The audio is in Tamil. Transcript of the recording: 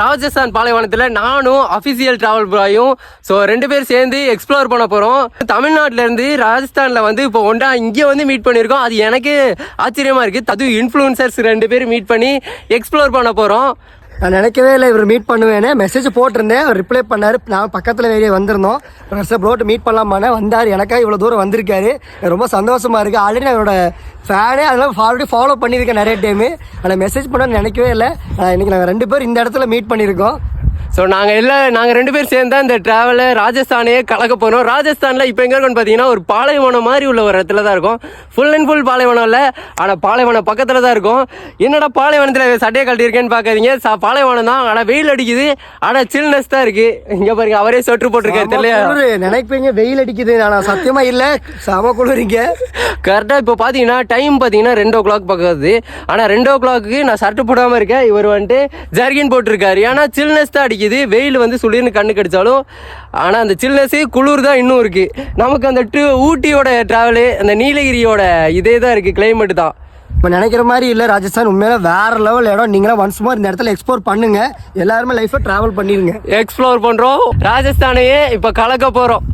ராஜஸ்தான் பாலைவனத்தில் நானும் அஃபிஷியல் டிராவல் பாயும் ஸோ 2 பேர் சேர்ந்து எக்ஸ்ப்ளோர் பண்ண போகிறோம். தமிழ்நாட்டிலேருந்து ராஜஸ்தானில் வந்து இப்போ ஒன்றா இங்கே வந்து மீட் பண்ணியிருக்கோம். அது எனக்கு ஆச்சரியமாக இருக்குது. அதுவும் இன்ஃப்ளூயன்சர்ஸ் 2 பேர் மீட் பண்ணி எக்ஸ்ப்ளோர் பண்ண போகிறோம். நான் நினைக்கவே இல்லை இவர் மீட் பண்ணுவேன்னு. மெசேஜ் போட்டிருந்தேன், அவர் ரிப்ளை பண்ணார். நான் பக்கத்தில் வெளியே வந்திருந்தோம். ப்ரோட்டு மீட் பண்ணலாமான்னு வந்தார். எனக்காக இவ்வளோ தூரம் வந்திருக்காரு. ரொம்ப சந்தோஷமாக இருக்குது. ஆல்ரெடி நான் அவரோட ஃபேனே, அதெல்லாம் ஆல்ரெடி ஃபாலோ பண்ணியிருக்கேன் நிறைய டைமு. ஆனால் மெசேஜ் பண்ணணும்னு நினைக்கவே இல்லை. இன்றைக்கி நாங்கள் 2 பேர் இந்த இடத்துல மீட் பண்ணியிருக்கோம். ஸோ நாங்கள் 2 பேர் சேர்ந்து தான் இந்த ட்ராவலை ராஜஸ்தானையே கலக்க போகிறோம். ராஜஸ்தானில் இப்போ எங்கே இருக்குன்னு பார்த்தீங்கன்னா ஒரு பாலைவனம் மாதிரி உள்ள ஒரு இடத்துல தான் இருக்கும். ஃபுல் அண்ட் ஃபுல் பாலைவனம் இல்லை, ஆனால் பாலைவனம் பக்கத்தில் தான் இருக்கும். என்னடா பாலைவனத்தில் சட்டையை கட்டியிருக்கேன்னு பார்க்காதீங்க, பாலைவனம் தான். ஆனால் வெயில் அடிக்குது, ஆனால் சில்னஸ் தான் இருக்குது. இங்கே பாருங்க, அவரே சொட்டு போட்டிருக்காரு. தெரியலையா? நினைப்பீங்க வெயில் அடிக்குது, ஆனால் சத்தியமாக இல்லை, செம குளிரிங்க. கரெக்டாக இப்போ பார்த்தீங்கன்னா டைம் பார்த்தீங்கன்னா 2 o'clock பக்கத்து. ஆனால் 2 o'clock நான் ஷர்ட்டு போடாமல் இருக்கேன். இவர் வந்துட்டு ஜர்கின் போட்டிருக்காரு. ஏன்னா சில்னஸ் தான் அடிக்குது. வெயில் வந்து சுளிர்னு கண்ணு கடிச்சாலும் ஆனால் அந்த சில்னஸ் குளிர் தான் இன்னும் இருக்குது. நமக்கு அந்த ஊட்டியோட ட்ராவலு, அந்த நீலகிரியோட இதே தான் இருக்குது, கிளைமேட் தான். இப்போ நினைக்கிற மாதிரி இல்லை ராஜஸ்தான். உண்மையில வேற லெவல் இடம். நீங்களாம் ஒன்ஸ் மோர் இந்த இடத்துல எக்ஸ்ப்ளோர் பண்ணுங்க. எல்லாருமே லைஃப்பை ட்ராவல் பண்ணிடுங்க. எக்ஸ்ப்ளோர் பண்ணுறோம், ராஜஸ்தானையே இப்போ கலக்க போகிறோம்.